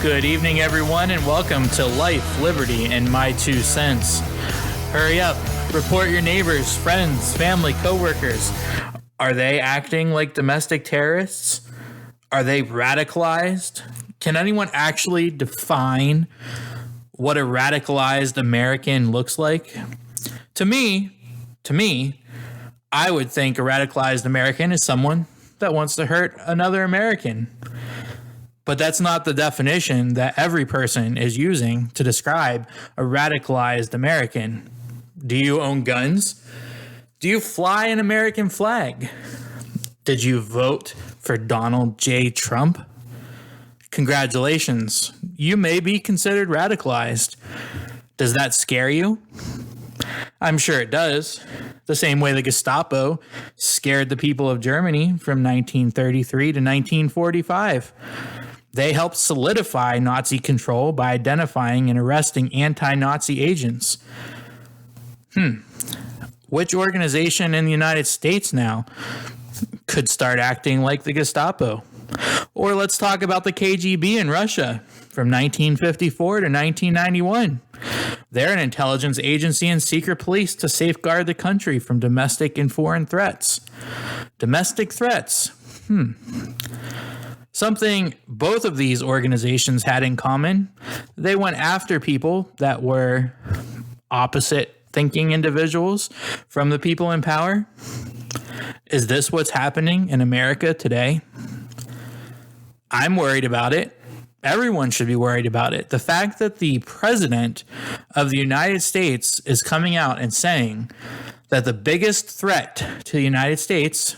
Good evening, everyone, and welcome to Life, Liberty, and My 2 Cents. Hurry up. Report your neighbors, friends, family, coworkers. Are they acting like domestic terrorists? Are they radicalized? Can anyone actually define what a radicalized American looks like? To me, I would think a radicalized American is someone that wants to hurt another American. But that's not the definition that every person is using to describe a radicalized American. Do you own guns? Do you fly an American flag? Did you vote for Donald J. Trump? Congratulations. You may be considered radicalized. Does that scare you? I'm sure it does. The same way the Gestapo scared the people of Germany from 1933 to 1945. They helped solidify Nazi control by identifying and arresting anti-Nazi agents. Which organization in the United States now could start acting like the Gestapo? Or let's talk about the KGB in Russia from 1954 to 1991. They're an intelligence agency and secret police to safeguard the country from domestic and foreign threats. Domestic threats. Something both of these organizations had in common, they went after people that were opposite thinking individuals from the people in power. Is this what's happening in America today? I'm worried about it. Everyone should be worried about it. The fact that the president of the United States is coming out and saying that the biggest threat to the United States,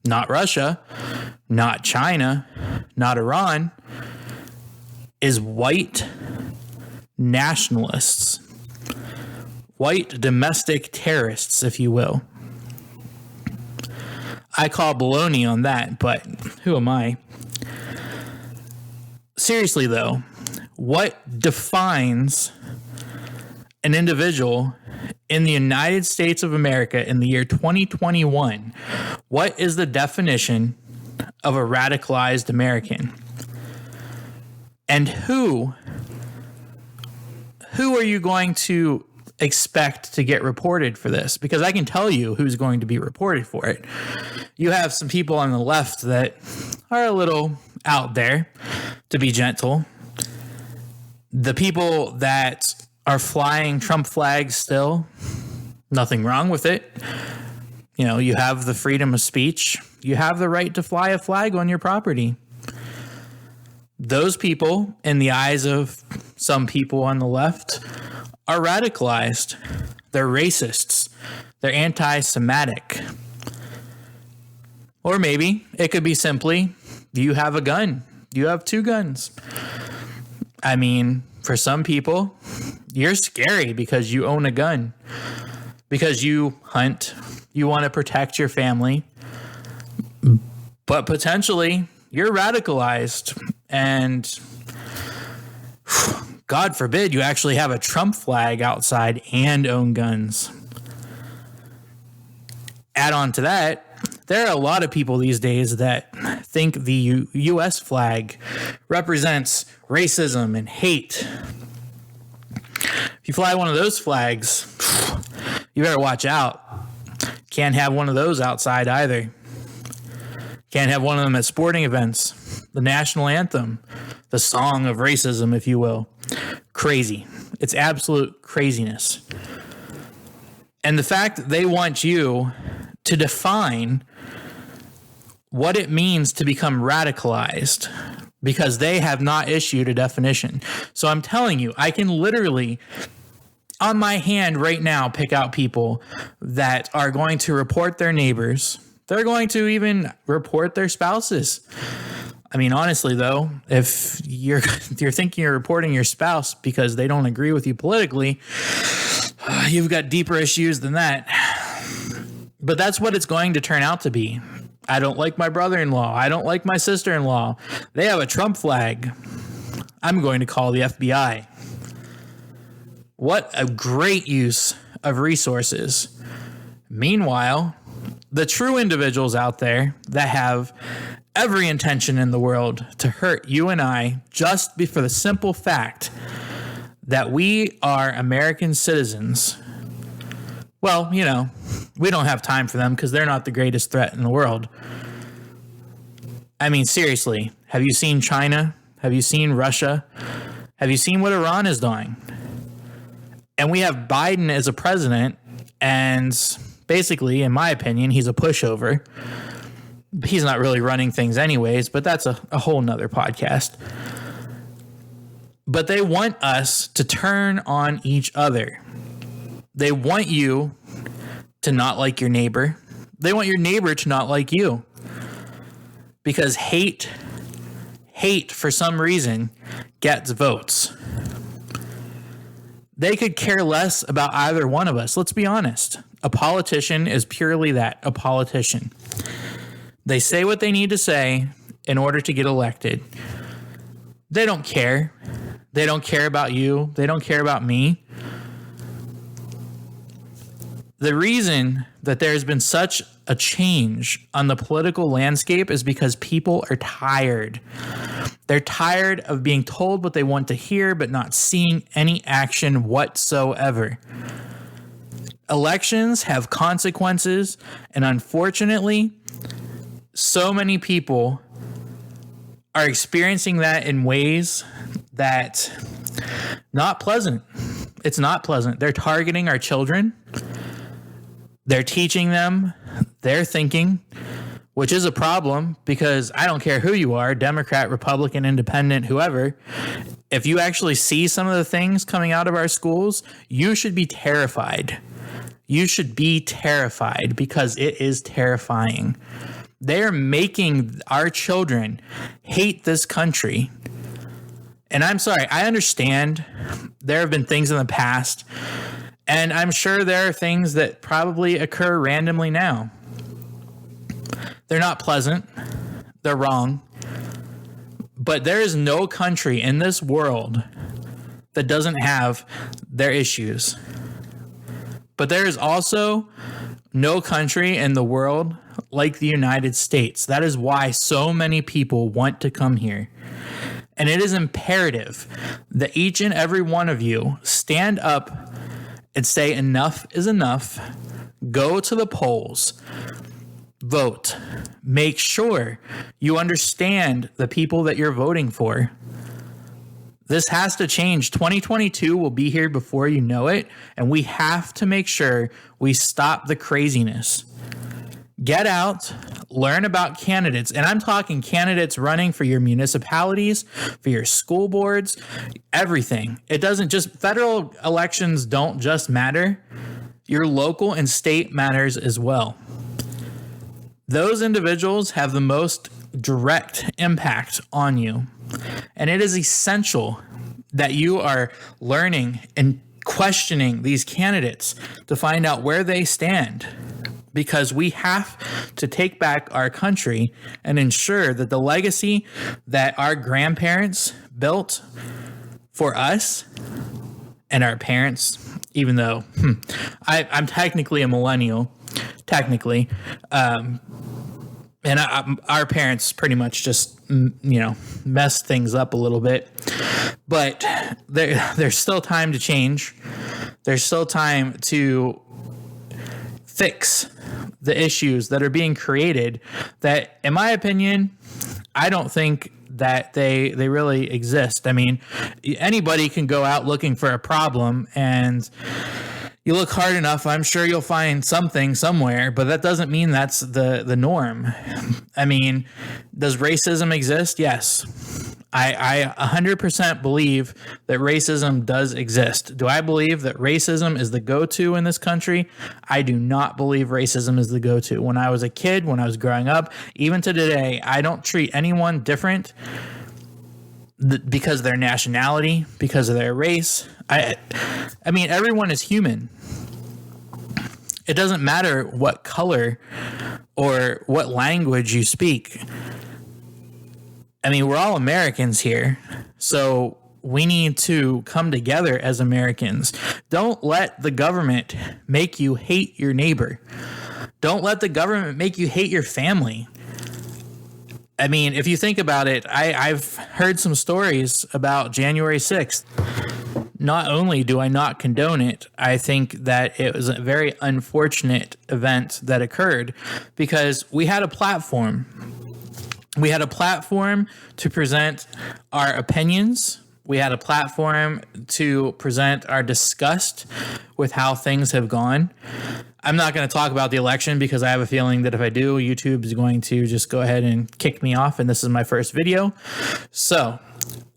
not Russia, not China, not Iran, is white nationalists, white domestic terrorists, if you will. I call baloney on that, but who am I? Seriously, though, what defines an individual in the United States of America in the year 2021? What is the definition of a radicalized American? And who are you going to expect to get reported for this? Because I can tell you who's going to be reported for it. You have some people on the left that are a little out there, to be gentle. The people that are flying Trump flags still, nothing wrong with it. You know, you have the freedom of speech. You have the right to fly a flag on your property. Those people, in the eyes of some people on the left, are radicalized. They're racists. They're anti-Semitic. Or maybe it could be simply, you have a gun. You have two guns. I mean, for some people, you're scary because you own a gun. Because you hunt. You want to protect your family. But potentially, you're radicalized. And God forbid you actually have a Trump flag outside and own guns. Add on to that, there are a lot of people these days that think the U.S. flag represents racism and hate. If you fly one of those flags, you better watch out. Can't have one of those outside either. Can't have one of them at sporting events. The national anthem, the song of racism, if you will. Crazy. It's absolute craziness. And the fact that they want you to define what it means to become radicalized because they have not issued a definition. So I'm telling you, I can literally, on my hand right now, pick out people that are going to report their neighbors. They're going to even report their spouses. I mean, honestly, though, if you're thinking you're reporting your spouse because they don't agree with you politically, you've got deeper issues than that. But that's what it's going to turn out to be. I don't like my brother-in-law. I don't like my sister-in-law. They have a Trump flag. I'm going to call the FBI. What a great use of resources. Meanwhile, the true individuals out there that have every intention in the world to hurt you and I just for the simple fact that we are American citizens. Well, you know, we don't have time for them because they're not the greatest threat in the world. I mean, seriously, have you seen China? Have you seen Russia? Have you seen what Iran is doing? And we have Biden as a president, and basically, in my opinion, he's a pushover. He's not really running things anyways, but that's a whole nother podcast. But they want us to turn on each other. They want you to not like your neighbor. They want your neighbor to not like you. Because hate for some reason gets votes. They could care less about either one of us. Let's be honest. A politician is purely that, a politician. They say what they need to say in order to get elected. They don't care. They don't care about you. They don't care about me. The reason that there's been such a change on the political landscape is because people are tired. They're tired of being told what they want to hear, but not seeing any action whatsoever. Elections have consequences, and unfortunately, so many people are experiencing that in ways that not pleasant. It's not pleasant. They're targeting our children. They're teaching them their thinking, which is a problem because I don't care who you are, Democrat, Republican, Independent, whoever. If you actually see some of the things coming out of our schools, you should be terrified. You should be terrified because it is terrifying. They are making our children hate this country. And I'm sorry, I understand there have been things in the past, and I'm sure there are things that probably occur randomly now. They're not pleasant. They're wrong. But there is no country in this world that doesn't have their issues. But there is also no country in the world like the United States. That is why so many people want to come here. And it is imperative that each and every one of you stand up and say enough is enough. Go to the polls. Vote. Make sure you understand the people that you're voting for. This has to change. 2022 will be here before you know it, and we have to make sure we stop the craziness. Get out, learn about candidates, and I'm talking candidates running for your municipalities, for your school boards, everything. It doesn't just, federal elections don't just matter. Your local and state matters as well. Those individuals have the most direct impact on you. And it is essential that you are learning and questioning these candidates to find out where they stand. Because we have to take back our country and ensure that the legacy that our grandparents built for us and our parents, even though I'm technically a millennial, and our parents pretty much just, messed things up a little bit. But there's still time to change. There's still time to fix the issues that are being created that, in my opinion, I don't think that they really exist. I mean, anybody can go out looking for a problem, and you look hard enough, I'm sure you'll find something somewhere, but that doesn't mean that's the norm. I mean, does racism exist? Yes. I 100% believe that racism does exist. Do I believe that racism is the go-to in this country? I do not believe racism is the go-to. When I was a kid, when I was growing up, even to today, I don't treat anyone different because of their nationality, because of their race. I mean, everyone is human. It doesn't matter what color or what language you speak. I mean, we're all Americans here, so we need to come together as Americans. Don't let the government make you hate your neighbor. Don't let the government make you hate your family. I mean, if you think about it, I've heard some stories about January 6th. Not only do I not condone it, I think that it was a very unfortunate event that occurred because we had a platform. We had a platform to present our opinions. We had a platform to present our disgust with how things have gone. I'm not going to talk about the election because I have a feeling that if I do, YouTube is going to just go ahead and kick me off. And this is my first video. So,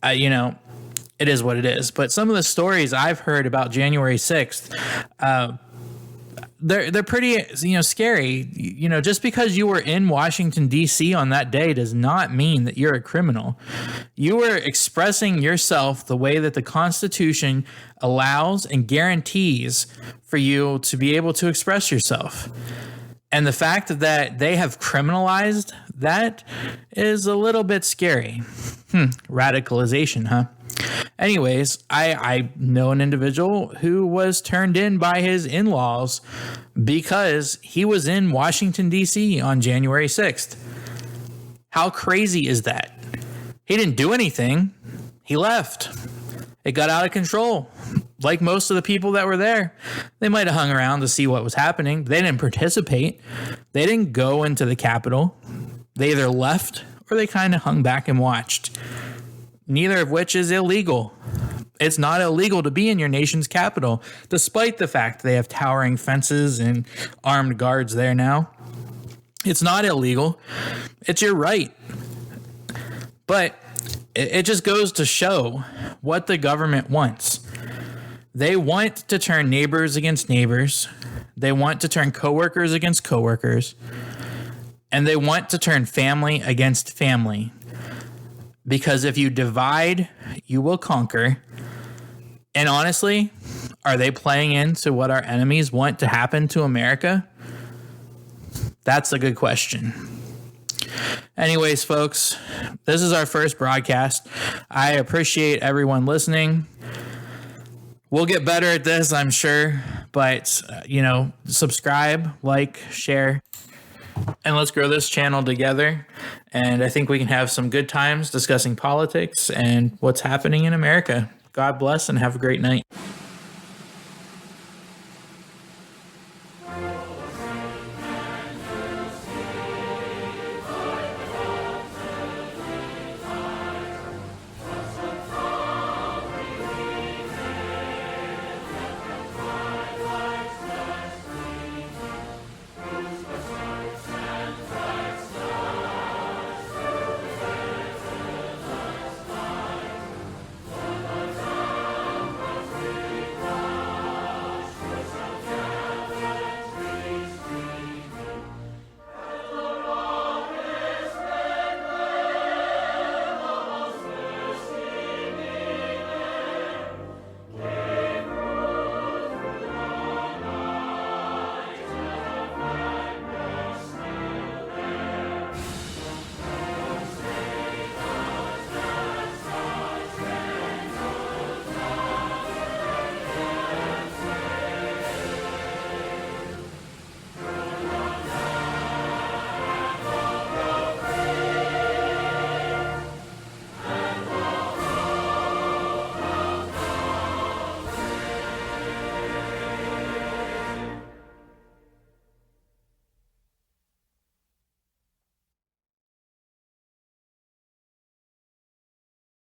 it is what it is. But some of the stories I've heard about January 6th, they're pretty, scary. Just because you were in Washington, D.C. on that day does not mean that you're a criminal. You were expressing yourself the way that the Constitution allows and guarantees for you to be able to express yourself. And the fact that they have criminalized that is a little bit scary. Radicalization, huh? Anyways, I know an individual who was turned in by his in-laws because he was in Washington, D.C. on January 6th. How crazy is that? He didn't do anything. He left. It got out of control. Like most of the people that were there, they might have hung around to see what was happening. They didn't participate. They didn't go into the Capitol. They either left or they kind of hung back and watched. Neither of which is illegal. It's not illegal to be in your nation's capital, despite the fact they have towering fences and armed guards there now. It's not illegal. It's your right. But it just goes to show what the government wants. They want to turn neighbors against neighbors. They want to turn coworkers against coworkers. And they want to turn family against family. Because if you divide, you will conquer. And honestly, are they playing into what our enemies want to happen to America? That's a good question. Anyways, folks, this is our first broadcast. I appreciate everyone listening. We'll get better at this, I'm sure. But, subscribe, like, share. And let's grow this channel together. And I think we can have some good times discussing politics and what's happening in America. God bless and have a great night.